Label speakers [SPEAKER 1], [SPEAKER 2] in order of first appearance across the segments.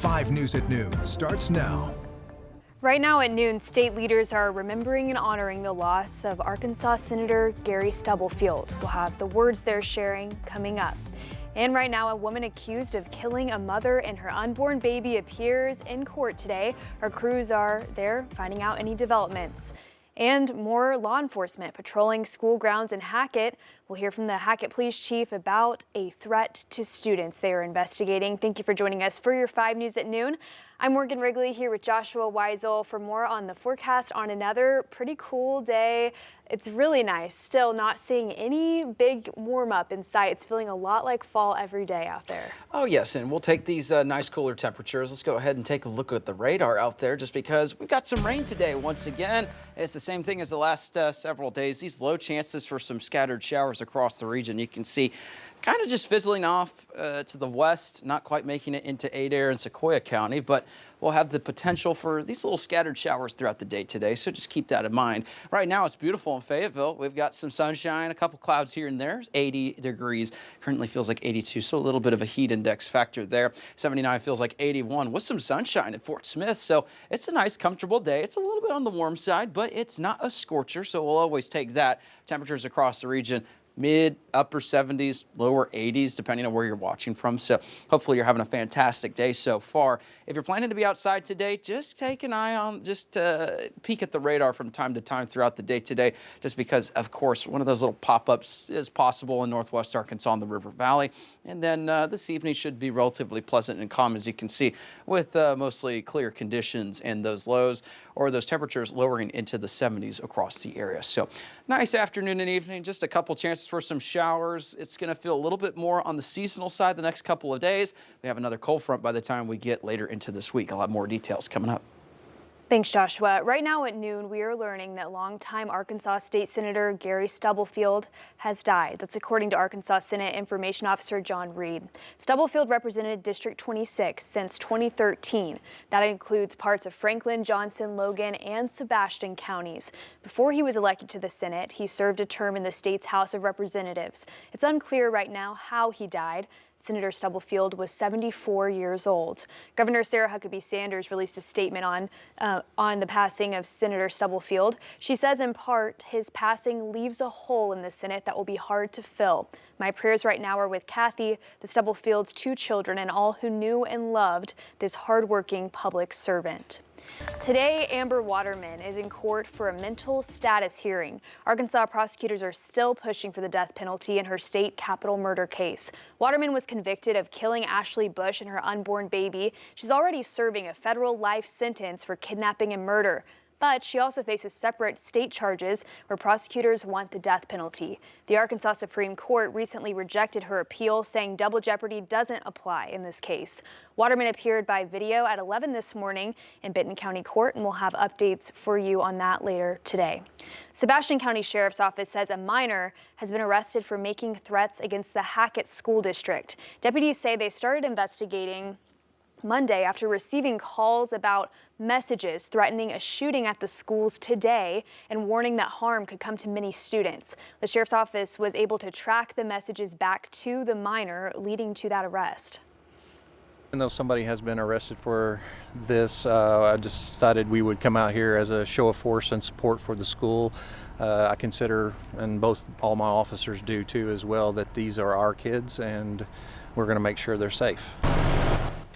[SPEAKER 1] 5 News at Noon starts now.
[SPEAKER 2] Right now at noon, state leaders are remembering and honoring the loss of Arkansas Senator Gary Stubblefield. We'll have the words they're sharing coming up. And right now, a woman accused of killing a mother and her unborn baby appears in court today. Our crews are there finding out any developments. And more law enforcement patrolling school grounds in Hackett. We'll hear from the Hackett Police Chief about a threat to students they are investigating. Thank you for joining us for your 5 News at Noon. I'm Morgan Wrigley here with Joshua Weisel for more on the forecast on another pretty cool day. It's really nice. Still not seeing any big warm up in sight. It's feeling a lot like fall every day out there.
[SPEAKER 3] Oh, yes, and we'll take these nice cooler temperatures. Let's go ahead and take a look at the radar out there just because we've got some rain today once again. It's the same thing as the last several days. These low chances for some scattered showers across the region. You can see kind of just fizzling off to the west, not quite making it into Adair and Sequoia County, but we'll have the potential for these little scattered showers throughout the day today, so just keep that in mind. Right now, it's beautiful in Fayetteville. We've got some sunshine, a couple clouds here and there. 80 degrees. Currently feels like 82, so a little bit of a heat index factor there. 79 feels like 81 with some sunshine at Fort Smith, so it's a nice, comfortable day. It's a little bit on the warm side, but it's not a scorcher, so we'll always take that. Temperatures across the region, mid, upper 70s, lower 80s, depending on where you're watching from. So hopefully you're having a fantastic day so far. If you're planning to be outside today, just take an eye on, just peek at the radar from time to time throughout the day today, just because, of course, one of those little pop-ups is possible in northwest Arkansas in the River Valley. And then this evening should be relatively pleasant and calm, as you can see, with mostly clear conditions and those lows or those temperatures lowering into the 70s across the area. So nice afternoon and evening, just a couple chances for some showers. It's going to feel a little bit more on the seasonal side the next couple of days. We have another cold front by the time we get later into this week. A lot more details coming up.
[SPEAKER 2] Thanks, Joshua. Right now at noon, we are learning that longtime Arkansas State Senator Gary Stubblefield has died. That's according to Arkansas Senate Information Officer John Reed. Stubblefield represented District 26 since 2013. That includes parts of Franklin, Johnson, Logan, and Sebastian counties. Before he was elected to the Senate, he served a term in the state's House of Representatives. It's unclear right now how he died. Senator Stubblefield was 74 years old. Governor Sarah Huckabee Sanders released a statement on the passing of Senator Stubblefield. She says, in part, his passing leaves a hole in the Senate that will be hard to fill. My prayers right now are with Kathy, the Stubblefield's 2 children, and all who knew and loved this hardworking public servant. Today, Amber Waterman is in court for a mental status hearing. Arkansas prosecutors are still pushing for the death penalty in her state capital murder case. Waterman was convicted of killing Ashley Bush and her unborn baby. She's already serving a federal life sentence for kidnapping and murder. But she also faces separate state charges where prosecutors want the death penalty. The Arkansas Supreme Court recently rejected her appeal, saying double jeopardy doesn't apply in this case. Waterman appeared by video at 11 this morning in Benton County Court, and we'll have updates for you on that later today. Sebastian County Sheriff's Office says a minor has been arrested for making threats against the Hackett School District. Deputies say they started investigating Monday after receiving calls about messages threatening a shooting at the schools today and warning that harm could come to many students. The sheriff's office was able to track the messages back to the minor, leading to that arrest.
[SPEAKER 4] Even though somebody has been arrested for this, I just decided we would come out here as a show of force and support for the school. I consider, and all my officers do too as well, that these are our kids and we're going to make sure they're safe.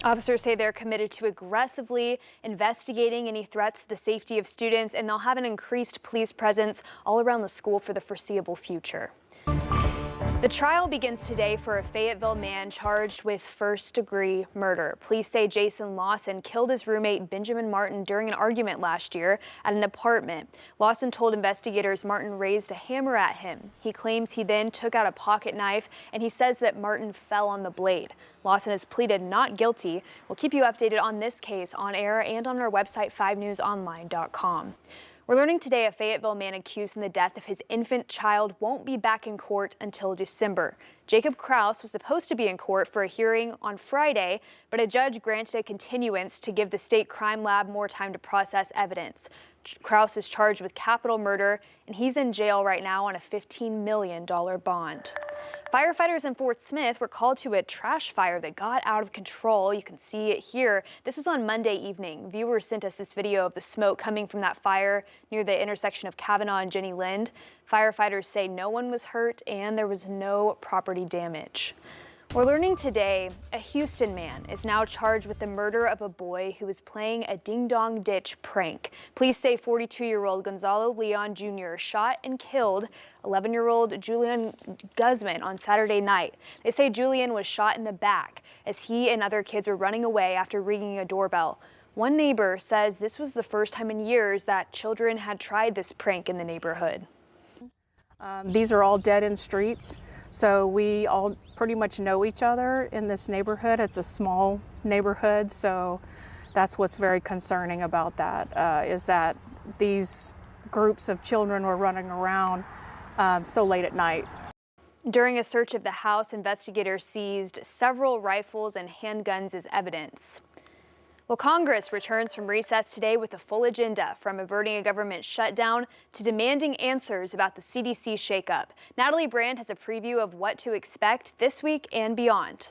[SPEAKER 2] Officers say they're committed to aggressively investigating any threats to the safety of students, and they'll have an increased police presence all around the school for the foreseeable future. The trial begins today for a Fayetteville man charged with first-degree murder. Police say Jason Lawson killed his roommate Benjamin Martin during an argument last year at an apartment. Lawson told investigators Martin raised a hammer at him. He claims he then took out a pocket knife, and he says that Martin fell on the blade. Lawson has pleaded not guilty. We'll keep you updated on this case on air and on our website, 5newsonline.com. We're learning today a Fayetteville man accused in the death of his infant child won't be back in court until December. Jacob Kraus was supposed to be in court for a hearing on Friday, but a judge granted a continuance to give the state crime lab more time to process evidence. Kraus is charged with capital murder, and he's in jail right now on a $15 million bond. Firefighters in Fort Smith were called to a trash fire that got out of control. You can see it here. This was on Monday evening. Viewers sent us this video of the smoke coming from that fire near the intersection of Kavanaugh and Jenny Lind. Firefighters say no one was hurt and there was no property damage. We're learning today a Houston man is now charged with the murder of a boy who was playing a ding-dong ditch prank. Police say 42-year-old Gonzalo Leon Jr. shot and killed 11-year-old Julian Guzman on Saturday night. They say Julian was shot in the back as he and other kids were running away after ringing a doorbell. One neighbor says this was the first time in years that children had tried this prank in the neighborhood.
[SPEAKER 5] These are all dead-end streets. So we all pretty much know each other in this neighborhood. It's a small neighborhood, so that's what's very concerning about that, is that these groups of children were running around so late at night.
[SPEAKER 2] During a search of the house, investigators seized several rifles and handguns as evidence. Well, Congress returns from recess today with a full agenda, from averting a government shutdown to demanding answers about the CDC shakeup. Natalie Brand has a preview of what to expect this week and beyond.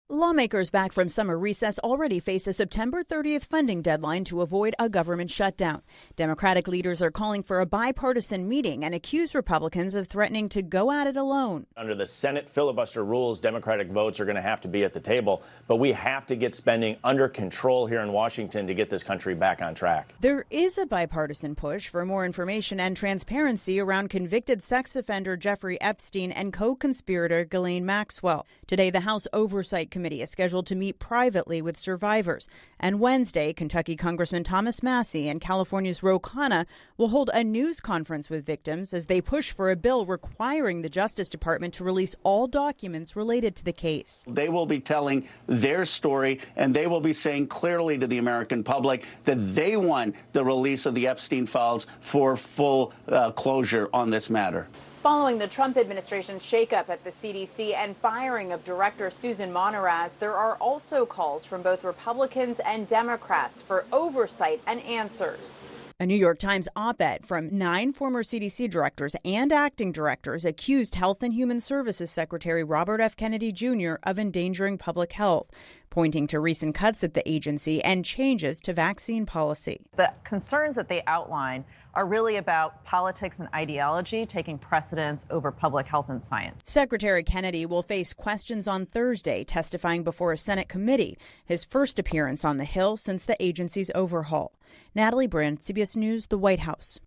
[SPEAKER 6] Lawmakers back from summer recess already face a September 30th funding deadline to avoid a government shutdown. Democratic leaders are calling for a bipartisan meeting and accuse Republicans of threatening to go at it alone.
[SPEAKER 7] Under the Senate filibuster rules, Democratic votes are going to have to be at the table, but we have to get spending under control here in Washington to get this country back on track.
[SPEAKER 6] There is a bipartisan push for more information and transparency around convicted sex offender Jeffrey Epstein and co-conspirator Ghislaine Maxwell. Today, the House Oversight Committee is scheduled to meet privately with survivors. And Wednesday, Kentucky Congressman Thomas Massie and California's Ro Khanna will hold a news conference with victims as they push for a bill requiring the Justice Department to release all documents related to the case.
[SPEAKER 8] They will be telling their story, and they will be saying clearly to the American public that they want the release of the Epstein files for full closure on this matter.
[SPEAKER 9] Following the Trump administration's shakeup at the CDC and firing of Director Susan Monteraz, there are also calls from both Republicans and Democrats for oversight and answers.
[SPEAKER 6] A New York Times op-ed from 9 former CDC directors and acting directors accused Health and Human Services Secretary Robert F. Kennedy Jr. of endangering public health, pointing to recent cuts at the agency and changes to vaccine policy.
[SPEAKER 10] The concerns that they outline are really about politics and ideology taking precedence over public health and science.
[SPEAKER 6] Secretary Kennedy will face questions on Thursday, testifying before a Senate committee, his first appearance on the Hill since the agency's overhaul. Natalie Brand, CBS News, the White House.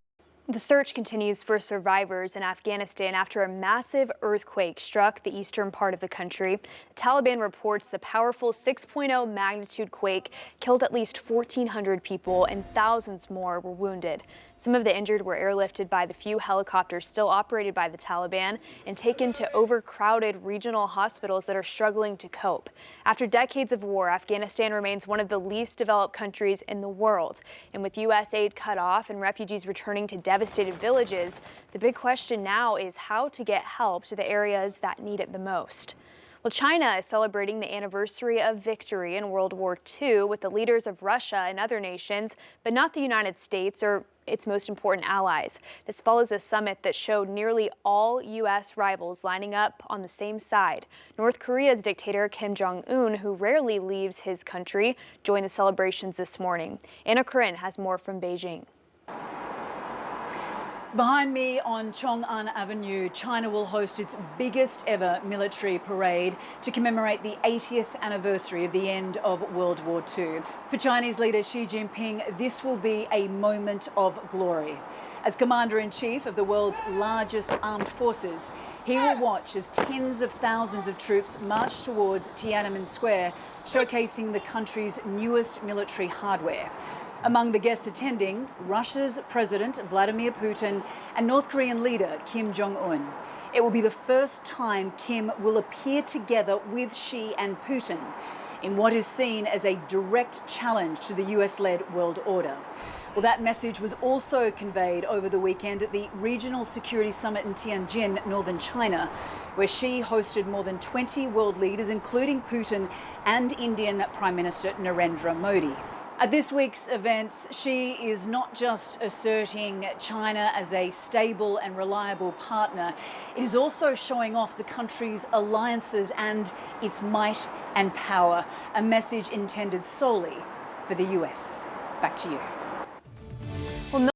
[SPEAKER 2] The search continues for survivors in Afghanistan after a massive earthquake struck the eastern part of the country. The Taliban reports the powerful 6.0 magnitude quake killed at least 1,400 people and thousands more were wounded. Some of the injured were airlifted by the few helicopters still operated by the Taliban and taken to overcrowded regional hospitals that are struggling to cope. After decades of war, Afghanistan remains one of the least developed countries in the world. And with U.S. aid cut off and refugees returning to devastated villages, the big question now is how to get help to the areas that need it the most. Well, China is celebrating the anniversary of victory in World War II with the leaders of Russia and other nations, but not the United States or its most important allies. This follows a summit that showed nearly all U.S. rivals lining up on the same side. North Korea's dictator Kim Jong-un, who rarely leaves his country, joined the celebrations this morning. Anna Corinne has more from Beijing.
[SPEAKER 11] Behind me on Chong'an Avenue, China will host its biggest ever military parade to commemorate the 80th anniversary of the end of World War II. For Chinese leader Xi Jinping, this will be a moment of glory. As Commander-in-Chief of the world's largest armed forces, he will watch as tens of thousands of troops march towards Tiananmen Square, showcasing the country's newest military hardware. Among the guests attending, Russia's President Vladimir Putin and North Korean leader Kim Jong-un. It will be the first time Kim will appear together with Xi and Putin in what is seen as a direct challenge to the US-led world order. Well, that message was also conveyed over the weekend at the Regional Security Summit in Tianjin, northern China, where Xi hosted more than 20 world leaders, including Putin and Indian Prime Minister Narendra Modi. At this week's events, Xi is not just asserting China as a stable and reliable partner, it is also showing off the country's alliances and its might and power, a message intended solely for the US. Back to you.